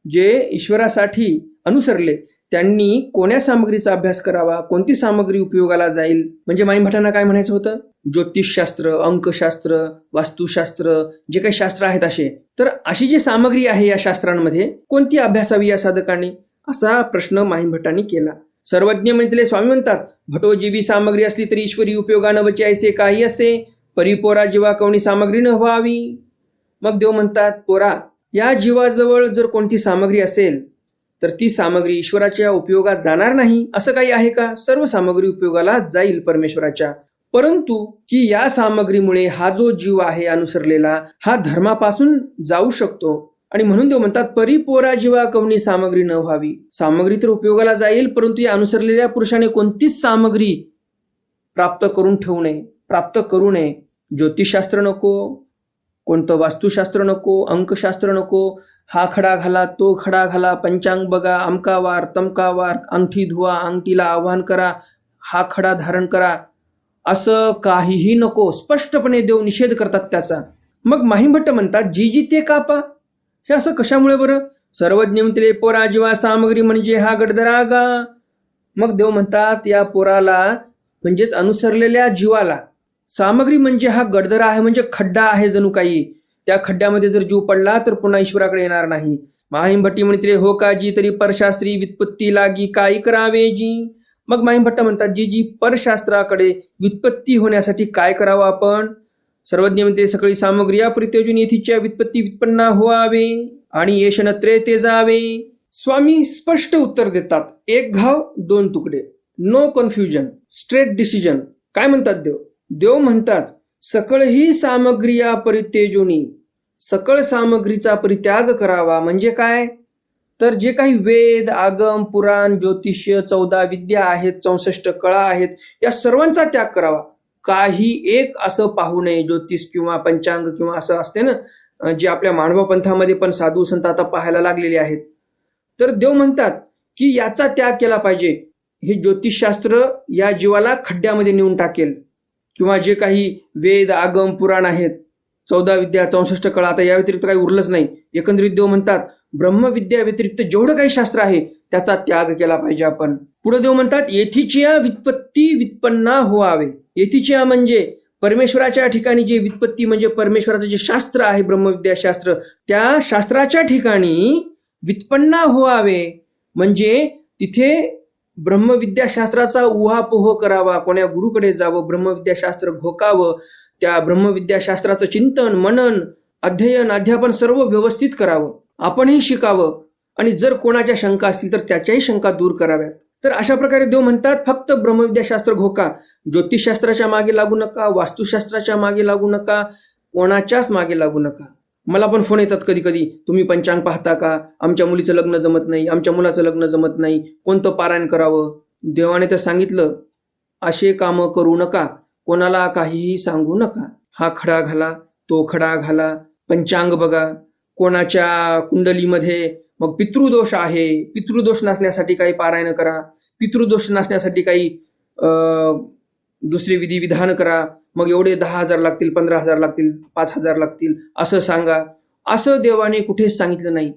जे ईश्वरासाठी अनुसरले त्यांनी कोण्या सामग्रीचा अभ्यास करावा, कोणती सामग्री उपयोगाला जाईल? म्हणजे माहिमभट्टांना काय म्हणायचं होतं? ज्योतिषशास्त्र, अंकशास्त्र, वास्तुशास्त्र, जे काही शास्त्र आहेत असे, तर अशी जी सामग्री आहे या शास्त्रांमध्ये कोणती अभ्यासावी या साधकांनी, असा प्रश्न माहिमभट्टांनी केला. सर्वज्ञ म्हणले. स्वामी म्हणतात भटोजीवी सामग्री असली तरी ईश्वरी उपयोगानं वचायचे काही असे, परिपोरा जीवा कवणी सामग्री न व्हावी. मग देव म्हणतात पोरा, या जीवाजवळ जर कोणती सामग्री असेल तर ती सामग्री ईश्वराच्या उपयोगात जाणार नाही असं काही आहे का? सर्व सामग्री उपयोगाला जाईल परमेश्वराच्या, परंतु की या सामग्रीमुळे हा जो जीव आहे अनुसरलेला, हा धर्मापासून जाऊ शकतो. आणि म्हणून देव म्हणतात परिपोरा जीवा कवणी सामग्री न व्हावी. सामग्री तर उपयोगाला जाईल, परंतु या अनुसरलेल्या पुरुषाने कोणतीच सामग्री प्राप्त करून ठेवू नये, प्राप्त करू नये. ज्योतिषशास्त्र नको, कोणतं वास्तुशास्त्र नको, अंकशास्त्र नको, हा खडा घाला, तो खडा घाला, पंचांग बघा, अमकावार तमकावार, अंगठी धुवा, अंगठीला आवाहन करा, हा खडा धारण करा, असं काहीही नको. स्पष्टपणे देव निषेध करतात त्याचा. मग माहिमभट्ट म्हणतात जी ते कापा. हे असं कशामुळे बरं? सर्वज्ञ म्हणते पोरा जीवा सामग्री म्हणजे हा गडदरागा. मग देव म्हणतात या पोराला म्हणजेच अनुसरलेल्या जीवाला सामग्री म्हणजे हा गडदरा आहे, म्हणजे खड्डा आहे जणू काही. त्या खड्ड्यामध्ये जर जीव पडला तर पुन्हा ईश्वराकडे येणार नाही. माहिमभट्टी म्हणते हो का जी तरी परशास्त्री व्युत्पत्ती लागी काय करावे जी. मग माहिमभट्ट म्हणतात जी परशास्त्राकडे व्युत्पत्ती होण्यासाठी काय करावं आपण? सर्वज्ञ म्हणते सकळी सामग्री या परित्यजून येथीच्या व्युत्पत्ती व्युत्पन्ना व्हावे आणि येश नत्रे ते जावे. स्वामी स्पष्ट उत्तर देतात. एक घाव दोन तुकडे, नो कन्फ्युजन, स्ट्रेट डिसिजन. काय म्हणतात देव? देव म्हणतात सकळ ही सामग्री या परित्यजूनी, सकळ सामग्रीचा परित्याग करावा. म्हणजे काय? तर जे काही वेद, आगम, पुराण, ज्योतिष्य, 14 विद्या आहेत, 64 कळा आहेत, या सर्वांचा त्याग करावा. काही एक असं पाहू नये. ज्योतिष किंवा पंचांग किंवा असं असते ना, जे आपल्या मांडवा पंथामध्ये पण साधू संत आता पाहायला लागलेले आहेत. तर देव म्हणतात की याचा त्याग केला पाहिजे. हे ज्योतिषशास्त्र या जीवाला खड्ड्यामध्ये नेऊन टाकेल. किंवा जे काही वेद, आगम, पुराण आहेत, 14 विद्या, 64 कळा, आता या व्यतिरिक्त काही उरलंच नाही. एकंदरीत देव म्हणतात ब्रह्मविद्या व्यतिरिक्त जेवढं काही शास्त्र आहे त्याचा त्याग केला पाहिजे आपण. पुढे देव म्हणतात येथीच्या व्युत्पत्ती व्युत्पन्ना व्हावे. येथीच्या म्हणजे परमेश्वराच्या ठिकाणी जे व्युत्पत्ती म्हणजे परमेश्वराचं जे शास्त्र आहे ब्रह्मविद्या शास्त्र, त्या शास्त्राच्या ठिकाणी व्युत्पन्ना व्हावे. म्हणजे तिथे ब्रह्मविद्या शास्त्राचा उहापोह करावा. कोण्या गुरुकडे जावं, ब्रह्मविद्या शास्त्र घोकावं, त्या ब्रह्मविद्या शास्त्राचं चिंतन, मनन, अध्ययन, अध्यापन सर्व व्यवस्थित करावं. आपणही शिकावं आणि जर कोणाच्या शंका असतील तर त्याच्याही शंका दूर कराव्यात. तर अशा प्रकारे देव म्हणतात फक्त ब्रह्मविद्या शास्त्र घोका. ज्योतिषशास्त्राच्या मागे लागू नका, वास्तुशास्त्राच्या मागे लागू नका, कोणाच्याच मागे लागू नका. मला पण फोन येतात कधी कधी, तुम्ही पंचांग पाहता का? आमच्या मुलीचं लग्न जमत नाही, आमच्या मुलाचं लग्न जमत नाही, कोणतं पारायण करावं? देवाने तर सांगितलं असे कामं करू नका, कोणाला काहीही सांगू नका. हा खडा घाला, तो खडा घाला, पंचांग बघा, कोणाच्या कुंडलीमध्ये मग पितृदोष आहे, पितृदोष नसण्यासाठी काही पारायण करा, पितृदोष नसण्यासाठी काही दुसरे विधी विधान करा, मग एवढे 10,000 लागतील, 15,000 लागतील, 5,000 लागतील असं सांगा. असं देवाने कुठेच सांगितलं नाही.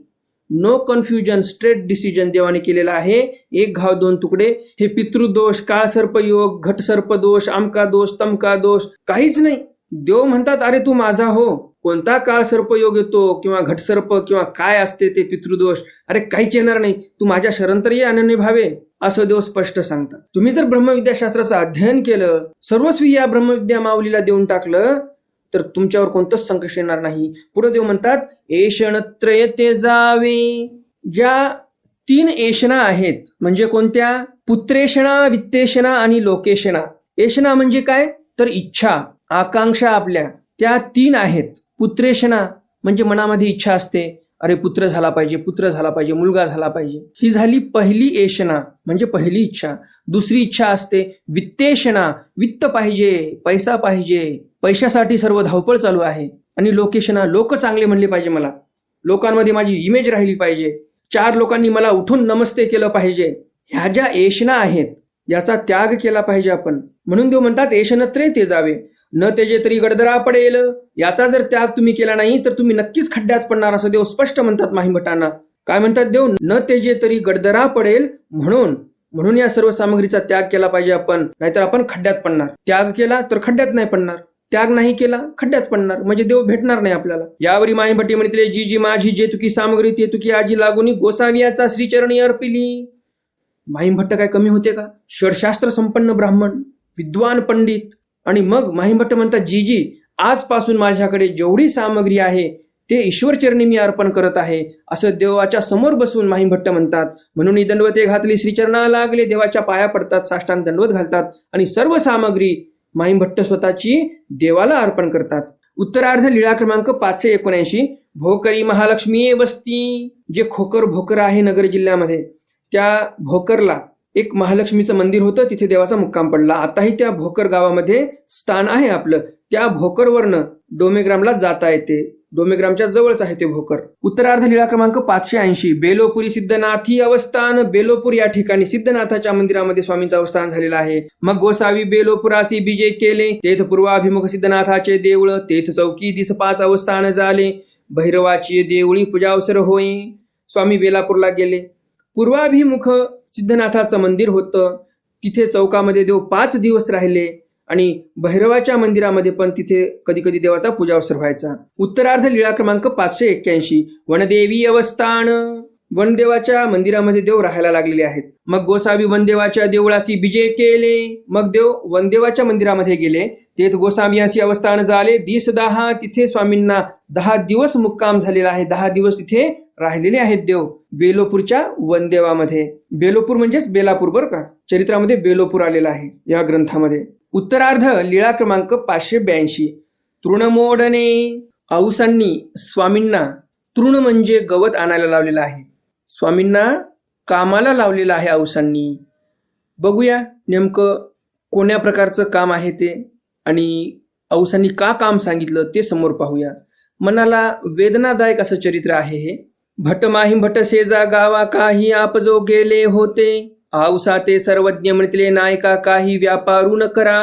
नो कन्फ्युजन, स्ट्रेट डिसिजन देवाने केलेला आहे. एक घाव दोन तुकडे. हे पितृदोष, काळ सर्पयोग, घट सर्पदोष, आमका दोष, तमका दोष काहीच नाही. देव म्हणतात अरे तू माझा हो, कोणता काळ सर्पयोग येतो किंवा घटसर्प किंवा काय असते ते पितृदोष, अरे काहीच येणार नाही, तू माझ्या शरण तर ये अनन्य भावे, असं देव स्पष्ट सांगतात. तुम्ही जर ब्रह्मविद्याशास्त्राचं अध्ययन केलं, सर्वस्वी या ब्रह्मविद्या माऊलीला देऊन टाकलं तर तुमच्यावर कोणतंच संकट येणार नाही. पुढे देव म्हणतात एषणत्रय ते जावे. ज्या 3 एषणा आहेत म्हणजे कोणत्या? पुत्रेषणा, वित्तेषणा आणि लोकेषणा. एषणा म्हणजे काय? तर इच्छा, आकांक्षा आपल्या, त्या 3 आहेत. पुत्रेषणा म्हणजे मनामध्ये इच्छा असते, अरे पुत्र झाला पाहिजे, पुत्र झाला पाहिजे, मुलगा झाला पाहिजे, ही झाली पहिली एषणा म्हणजे पहिली इच्छा. दुसरी इच्छा असते वित्तेषणा, वित्त पाहिजे, पैसा पाहिजे, पैशासाठी सर्व धावपळ चालू आहे. आणि लोकेषणा, लोक चांगले म्हणले पाहिजे, मला लोकांमध्ये माझी इमेज राहिली पाहिजे, 4 लोकांनी मला उठून नमस्ते केलं पाहिजे. ह्या ज्या एषणा आहेत याचा त्याग केला पाहिजे आपण. म्हणून देव म्हणतात एषणत्रे ते जावे, न तेजे तरी गडदरा पडेल. याचा जर त्याग तुम्ही केला नाही तर तुम्ही नक्कीच खड्ड्यात पडणार, असं देव स्पष्ट म्हणतात माहीमठांना. काय म्हणतात देव? न तेजे तरी गडदरा पडेल. म्हणून या सर्व सामग्रीचा त्याग केला पाहिजे आपण, नाहीतर आपण खड्ड्यात पडणार. त्याग केला तर खड्ड्यात नाही पडणार, त्याग नाही केला खड्ड्यात पडणार, म्हणजे देव भेटणार नाही आपल्याला. यावरी माहीभट्टी म्हणते जी जी माझी जे तुकी सामग्री ते तुकी आजी लागून गोसावियाचा श्रीचरणी अर्पिली. माहीभट्ट काय कमी होते का? षडशास्त्र संपन्न ब्राह्मण, विद्वान पंडित. आणि मग माहीभट्ट म्हणतात जी जी आजपासून माझ्याकडे जेवढी सामग्री आहे ते ईश्वरचरणी मी अर्पण करत आहे, असं देवाच्या समोर बसून माहीभट्ट म्हणतात. म्हणून दंडवते घातली श्रीचरणा लागले, देवाच्या पाया पडतात, साष्टांग दंडवत घालतात आणि सर्व सामग्री माहीभट्ट स्वतःची देवाला अर्पण करतात. उत्तरार्ध लीळा क्रमांक 579. भोकरी महालक्ष्मी वस्ती. जे भोकर आहे नगर जिल्ह्यामध्ये, त्या भोकरला एक महालक्ष्मीचं मंदिर होतं, तिथे देवाचा मुक्काम पडला. आताही त्या भोकर गावामध्ये स्थान आहे आपलं. त्या भोकरवरनं डोमेग्रामला जाता येते, डोमेग्रामच्या जवळच आहे ते भोकर. उत्तरार्ध लीळा क्रमांक 580. बेलोपुरी सिद्धनाथी अवस्थान. बेलोपूर या ठिकाणी सिद्धनाथाच्या मंदिरामध्ये स्वामींचं अवस्थान झालेलं आहे. मग गोसावी बेलोपुरासी बीजे केले, तेथ पूर्वाभिमुख सिद्धनाथाचे देऊळ, तेथ चौकी दिस 5 अवस्थान झाले. भैरवाची देवळी पूजावसर होय. स्वामी बेलापूरला गेले, पूर्वाभिमुख सिद्धनाथाचं मंदिर होतं, तिथे चौकामध्ये देव 5 दिवस राहिले आणि भैरवाच्या मंदिरामध्ये पण तिथे कधी कधी देवाचा पूजावसर व्हायचा. उत्तरार्ध लीळा क्रमांक 581. वनदेवी अवस्थान. वनदेवाच्या मंदिरामध्ये देव राहायला लागलेले आहेत. मग गोसावी वनदेवाच्या देवळाशी विजय केले. मग देव वनदेवाच्या मंदिरामध्ये गेले. तेथ गोसावियांशी अवस्थान झाले. दिस 10 तिथे स्वामींना 10 दिवस मुक्काम झालेला आहे. 10 दिवस तिथे राहिलेले आहेत देव बेलोपूरच्या वनदेवामध्ये. बेलोपूर म्हणजेच बेलापूर बरं का. चरित्रामध्ये बेलोपूर आलेला आहे या ग्रंथामध्ये. उत्तरार्ध लीळा क्रमांक 582. तृणमोडणे. औसांनी स्वामींना तृण म्हणजे गवत आणायला लावलेलं आहे. स्वामींना कामाला लावलेलं आहे औसांनी. बघूया नेमकं कोण्या प्रकारचं काम आहे ते आणि औसांनी का काम सांगितलं ते समोर पाहूया. मनाला वेदनादायक असं चरित्र आहे हे. भट माहीम भट सेजा गावा काही आप जो गेले होते. औसा ते सर्वज्ञ म्हणतले नायका काही व्यापारू न करा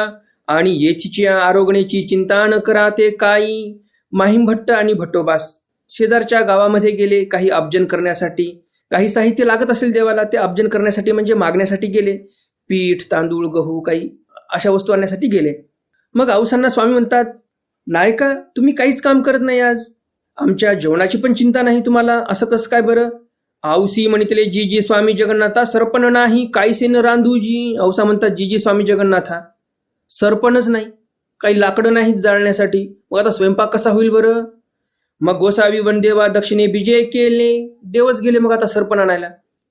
आणि येचीच्या आरोगणेची चिंता न करा ते काही. माहीम भट्ट आणि भट्टोबास शेजारच्या गावामध्ये गेले काही अब्जन करण्यासाठी. काही साहित्य लागत असेल देवाला ते अब्जन करण्यासाठी म्हणजे मागण्यासाठी गेले. पीठ तांदूळ गहू काही अशा वस्तू आणण्यासाठी गेले. मग औसांना स्वामी म्हणतात, नायका तुम्ही काहीच काम करत नाही आज. आमच्या जेवणाची पण चिंता नाही तुम्हाला. असं कसं काय बरं. औसी म्हणितले जी जी स्वामी जगन्नाथा सरपण नाही काहीसे न रांधूजी. औसा म्हणतात जी जी स्वामी जगन्नाथा सरपणच नाही, काही लाकडं नाहीत जाळण्यासाठी. मग आता स्वयंपाक कसा होईल बरं. मग गोसावी वनदेवा दक्षिणे विजय केले. देवच गेले मग आता सरपण आणायला.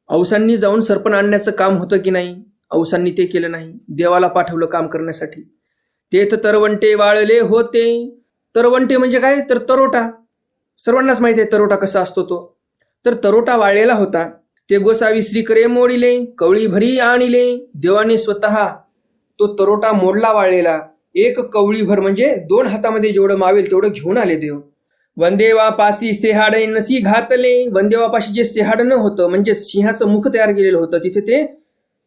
औसांनी जाऊन सरपण आणण्याचं काम होतं की नाही. औसांनी ते केलं नाही. देवाला पाठवलं काम करण्यासाठी. तेथ तरवंटे वाळले होते. तरवंटे म्हणजे काय तर तरोटा. सर्वांनाच माहिती आहे तरोटा कसा असतो तो. तर तरोटा वाळलेला होता. ते गोसावी श्रीकरे मोडिले कवळी भरी आणिले. देवाने स्वतः तो तरोटा मोडला वाळलेला. 1 कवळीभर म्हणजे 2 हातामध्ये जेवढं मावेल तेवढं घेऊन आले देव. वनदेवापाशी सेहाडे नसी घातले. वनदेवापाशी जे सेहाडण होतं म्हणजे सिंहाचं मुख तयार केलेलं होतं तिथे ते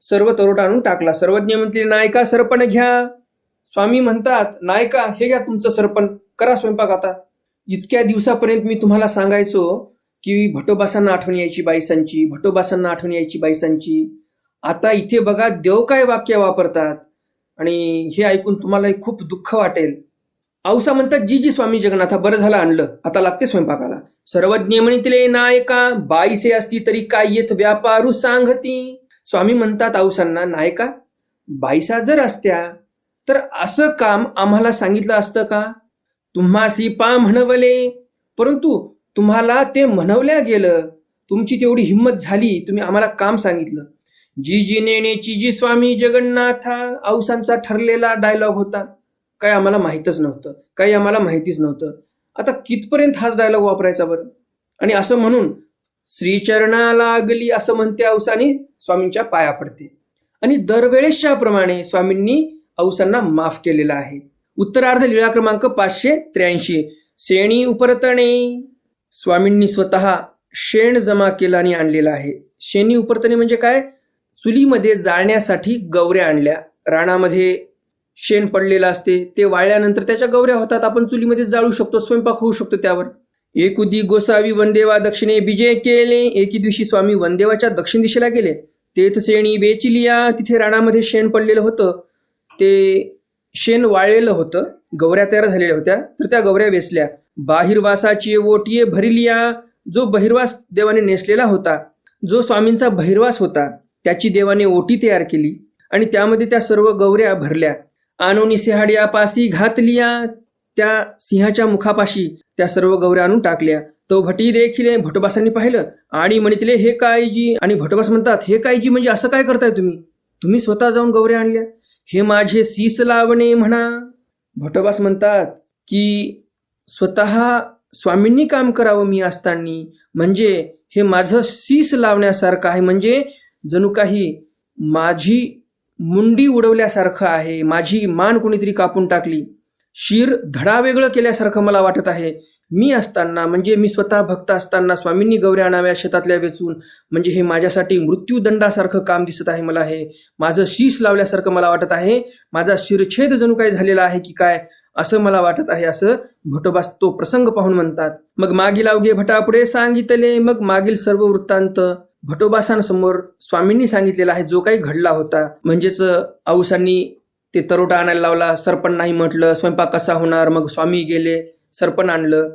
सर्व तरोटा आणून टाकला. सर्वज्ञ म्हणते नायका सरपण घ्या. स्वामी म्हणतात नायका हे घ्या तुमचं सरपण, करा स्वयंपाक आता. इतक्या दिवसापर्यंत मी तुम्हाला सांगायचो की भटोबासांना आठवण यायची बाईसांची, भटोबासांना आठवण यायची बाईसांची. आता इथे बघा देव काय वाक्य वापरतात आणि हे ऐकून तुम्हाला खूप दुःख वाटेल. औसा म्हणतात जी जी स्वामी जगन्नाथा बरं झालं आणलं, आता लागते स्वयंपाकाला. सर्वज्ञ म्हणितले नायका बाईसे असती तरी काय येत व्यापारू सांगती. स्वामी म्हणतात औसांना नायका बाईसा जर असत्या तर असं काम आम्हाला सांगितलं असतं का. तुम्हासी पा म्हणवले परंतु तुम्हाला ते म्हणवल्या गेलं. तुमची तेवढी हिंमत झाली, तुम्ही आम्हाला काम सांगितलं. जी जी नेण्याची जी स्वामी जगन्नाथा औसांचा ठरलेला डायलॉग होता. काही आम्हाला माहीतच नव्हतं, काही आम्हाला माहितीच नव्हतं. आता कितपर्यंत हाच डायलॉग वापरायचा बरं. आणि असं म्हणून श्रीचरणा लागली असं म्हणते औसानी स्वामींच्या पाया पडते. आणि दरवेळेसच्या प्रमाणे स्वामींनी औसांना माफ केलेलं आहे. उत्तरार्ध लीळा क्रमांक 583. शेणी उपरतणे. स्वामींनी स्वतः शेण जमा केलं आणि आणलेलं आहे. शेणी उपरतणे म्हणजे काय. चुलीमध्ये जाळण्यासाठी गवऱ्या आणल्या. रानामध्ये शेण पडलेलं असते ते वाळल्यानंतर त्याच्या गवऱ्या होतात. आपण चुलीमध्ये जाळू शकतो, स्वयंपाक होऊ शकतो त्यावर. एकुदी गोसावी वनदेवा दक्षिणे विजय केले. एके दिवशी स्वामी वनदेवाच्या दक्षिण दिशेला गेले. तेथ शेणी वेचिलिया. तिथे रानामध्ये शेण पडलेलं होतं. ते शेण वाळलेलं होतं, गवऱ्या तयार झालेल्या होत्या, तर त्या गवऱ्या वेचल्या. बाहिरवासाची ओटीये भरिलिया. जो बहिर्वास देवाने नेसलेला होता, जो स्वामींचा बहिर्वास होता त्याची देवाने ओटी तयार केली आणि त्यामध्ये त्या सर्व गवऱ्या भरल्या. आणूनी सिंहाड्या पासी घातलिया. त्या सिंहाच्या मुखापाशी त्या सर्व गवऱ्या आणून टाकल्या. तो भटी देखील भटोबासांनी पाहिलं आणि म्हणितले हे कायजी. आणि भटोबास म्हणतात हे कायजी म्हणजे असं काय करताय तुम्ही, तुम्ही स्वतः जाऊन गवऱ्या आणल्या, हे माझे सीस लावणे म्हणा. भटोबास म्हणतात की स्वतः स्वामींनी काम करावं मी असताना, म्हणजे हे माझं सीस लावण्यासारखं आहे, म्हणजे जणू काही माझी मुंडी उडवल्यासारखं आहे, माझी मान कोणीतरी कापून टाकली, शिर धडा वेगळं केल्यासारखं मला वाटत आहे. मी असताना म्हणजे मी स्वतः भक्त असताना स्वामींनी गवऱ्या आणाव्या शेतातल्या वेचून, म्हणजे हे माझ्यासाठी मृत्यूदंडासारखं काम दिसत आहे मला. हे माझं शीस लावल्यासारखं मला वाटत आहे, माझा शिरछेद जणू काही झालेला आहे की काय असं मला वाटत आहे, असं भटोबास तो प्रसंग पाहून म्हणतात. मग मागील अवघे भटापुढे सांगितले. मग मागील सर्व वृत्तांत भटोबासांसमोर स्वामींनी सांगितलेला आहे, जो काही घडला होता. म्हणजेच औसांनी ते तरोटा आणायला लावला, सरपण नाही म्हटलं, स्वयंपाक कसा होणार, मग स्वामी गेले सरपण आणलं.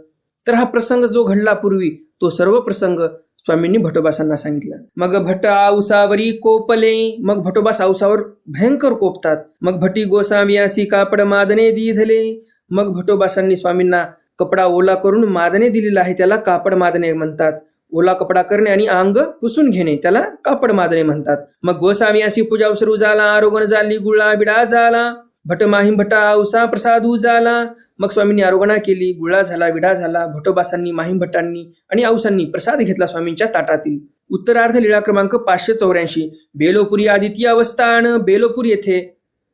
तर हा प्रसंग जो घडला पूर्वी तो सर्व प्रसंग स्वामींनी भटोबासांना सांगितलं. मग भट औसावरी कोपले, मग भटोबास औसावर भयंकर कोपतात. मग भटी गोसावियासी कापड मादने दिधले, मग भटोबासांनी स्वामींना कपडा ओला करून मादने दिलेला आहे, त्याला कापड मादने म्हणतात. ओला कपडा करणे आणि अंग पुसून घेणे त्याला कापड मादने म्हणतात. मग गोसावियासी पूजा उसरू झाला, आरोगण झाली, गुळा बिडा झाला, भट माहीम भटा औसा प्रसादू झाला. मग स्वामींनी आरोगणा केली, गुळा झाला, विडा झाला. भटोबासांनी, माहीम भटांनी आणि औसांनी प्रसाद घेतला स्वामींच्या ताटातील. उत्तरार्ध लीळा क्रमांक 584. बेलोपुरी आदित्य अवस्थान, बेलोपूर येथे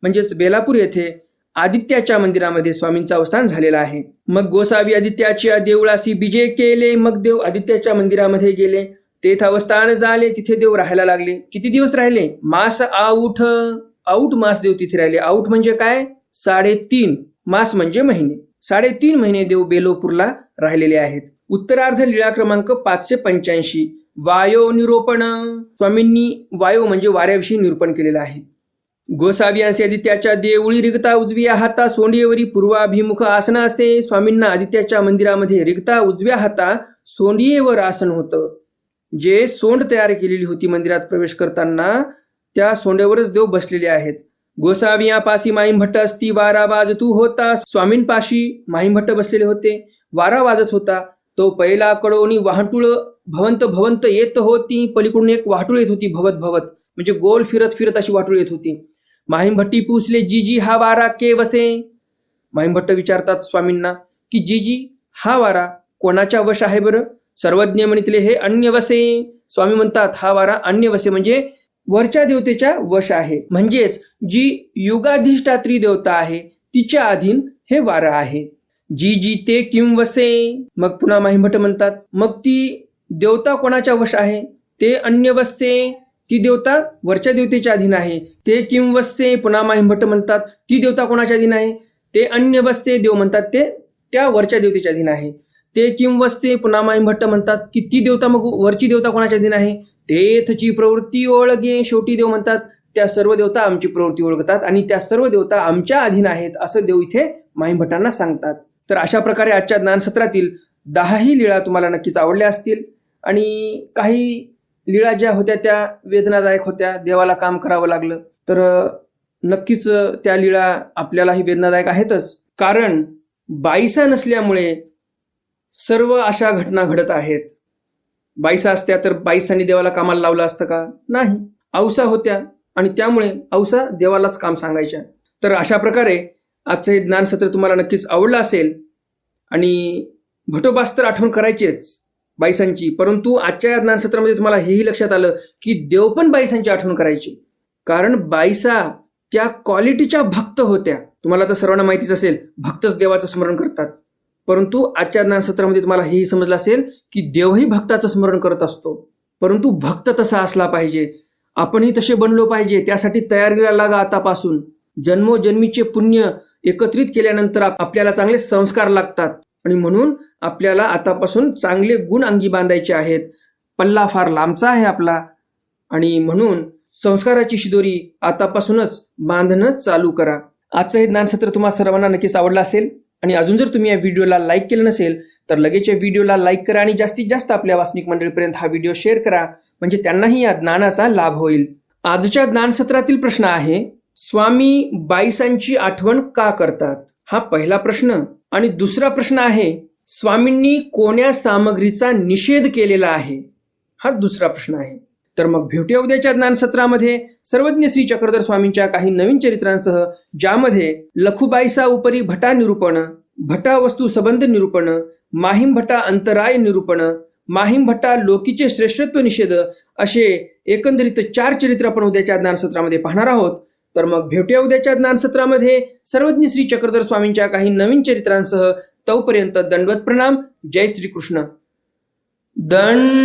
म्हणजेच बेलापूर येथे आदित्याच्या मंदिरामध्ये स्वामींचं अवस्थान झालेलं आहे. मग गोसावी आदित्याच्या देवळाशी बीजे केले, मग देव आदित्याच्या मंदिरामध्ये गेले, तेथ अवस्थान झाले, तिथे देव राहायला लागले. किती दिवस राहिले? मास आऊट मास देव तिथे राहिले. आऊट म्हणजे काय? 3.5 मास म्हणजे महिने. 3.5 महिने देव बेलोपूरला राहिलेले आहेत. उत्तरार्ध लीळा क्रमांक 585. वायो निरोपण, स्वामींनी वायो म्हणजे वाऱ्याविषयी निरूपण केलेलं आहे. गोसावियांचे आदित्याच्या देवळी रिगता उजव्या हाता सोंडीवरी पूर्वाभिमुख आसन असे. स्वामींना आदित्याच्या मंदिरामध्ये रिगता उजव्या हाता सोंडीवर आसन होतं. जे सोंड तयार केलेली होती मंदिरात प्रवेश करताना, त्या सोंड्यावरच देव बसलेले आहेत. गोसावियापाशी माहीम भट्ट असती, वारा वाजतू होता. स्वामींपाशी माहीम भट्ट बसलेले होते, वारा वाजत होता. तो पहिला कडोनी वाहटुळ भवंत भवंत येत होती. पलीकडून एक वाहटुळ येत होती, भवत भवत म्हणजे गोल फिरत फिरत अशी वाहटुळ येत होती. माहीम भट्टी पुसले, जीजी हा वारा के वसे. माहीम भट्ट विचारतात स्वामींना की जीजी हा वारा कोणाच्या वश आहे बरं? सर्वज्ञ म्हणितले हे अन्य वसे. स्वामी म्हणतात हा वारा अन्य वसे म्हणजे वरच्या देवतेच्या वश आहे. म्हणजेच जी युगाधिष्ठात्री देवता आहे तिच्या अधीन हे वारा आहे. जी जी ते किम वसे. मग पुन्हा माहीम भट्ट म्हणतात मग ती देवता कोणाच्या वश आहे? ते अन्य वसे. ती देवता वरच्या देवतेच्या अधीन आहे. ते किम वसे. पुन्हा माहीम भट्ट म्हणतात ती देवता कोणाच्या अधीन आहे? ते अन्य वसे. देव म्हणतात ते त्या वरच्या देवतेच्या अधीन आहे. ते किम वसे. पुन्हा माहीम भट्ट म्हणतात की ती देवता मग वरची देवता कोणाच्या अधीन आहे? तेथची प्रवृत्ती ओळगे. शेवटी देव म्हणतात त्या सर्व देवता आमची प्रवृत्ती ओळखतात आणि त्या सर्व देवता आमच्या अधीन आहेत असं देव इथे माहीम भट्टांना सांगतात. तर अशा प्रकारे आजच्या ज्ञानसत्रातील 10ही लीळा तुम्हाला नक्कीच आवडल्या असतील. आणि काही लीळा ज्या होत्या त्या वेदनादायक होत्या, देवाला काम करावं लागलं. तर नक्कीच त्या लीळा आपल्यालाही वेदनादायक आहेतच, कारण बाईसा नसल्यामुळे सर्व अशा घटना घडत आहेत. बाईसा असत्या तर बाईसांनी देवाला कामाला लावलं असतं का? नाही. औसा होत्या आणि त्यामुळे औसा देवालाच काम सांगायच्या. तर अशा प्रकारे आजचं हे ज्ञानसत्र तुम्हाला नक्कीच आवडलं असेल. आणि भटोबास तर आठवण करायचीच बाईसांची, परंतु आजच्या या ज्ञानसत्रामध्ये तुम्हाला हेही लक्षात आलं की देव पण बाईसांची आठवण करायची, कारण बाईसा त्या क्वालिटीच्या भक्त होत्या. तुम्हाला तर सर्वांना माहितीच असेल भक्तच देवाचं स्मरण करतात. परंतु आजच्या ज्ञानसत्रामध्ये तुम्हाला हेही समजलं असेल की देवही भक्ताचं स्मरण करत असतो, परंतु भक्त तसा असला पाहिजे. आपणही तसे बनलो पाहिजे. त्यासाठी तयारीला लागा आतापासून. जन्मोजन्मीचे पुण्य एकत्रित केल्यानंतर आपल्याला चांगले संस्कार लागतात आणि म्हणून आपल्याला आतापासून चांगले गुण अंगी बांधायचे आहेत. पल्ला फार लांबचा आहे आपला आणि म्हणून संस्काराची शिदोरी आतापासूनच बांधणं चालू करा. आजचं हे ज्ञानसत्र तुम्हाला सर्वांना नक्कीच आवडलं असेल आणि अजून जर तुम्ही या व्हिडिओला लाईक केलं नसेल तर लगेच या व्हिडिओला लाईक करा आणि जास्तीत जास्त आपल्या वासनिक मंडळीपर्यंत हा व्हिडिओ शेअर करा, म्हणजे त्यांनाही या ज्ञानाचा लाभ होईल. आजच्या ज्ञानसत्रातील प्रश्न आहे, स्वामी बाईसांची आठवण का करतात? हा पहिला प्रश्न. आणि दुसरा प्रश्न आहे, स्वामींनी कोण्या सामग्रीचा निषेध केलेला आहे? हा दुसरा प्रश्न आहे. तर मग भेटूया उद्याच्या ज्ञानसत्रामध्ये सर्वज्ञ श्री चक्रधर स्वामींच्या काही नवीन चरित्रांसह, ज्यामध्ये लखुबाईसा उपरी भटा निरूपण, भटा वस्तू संबंध निरूपण, माहीम भटा अंतराय निरूपण, माहीम भट्टा लोकीचे श्रेष्ठत्व निषेध असे एकंदरीत 4 चरित्र आपण उद्याच्या ज्ञानसत्रामध्ये पाहणार आहोत. तर मग भेटूया उद्याच्या ज्ञानसत्रामध्ये सर्वज्ञ श्री चक्रधर स्वामींच्या काही नवीन चरित्रांसह. तोपर्यंत दंडवत प्रणाम. जय श्री कृष्ण. दंड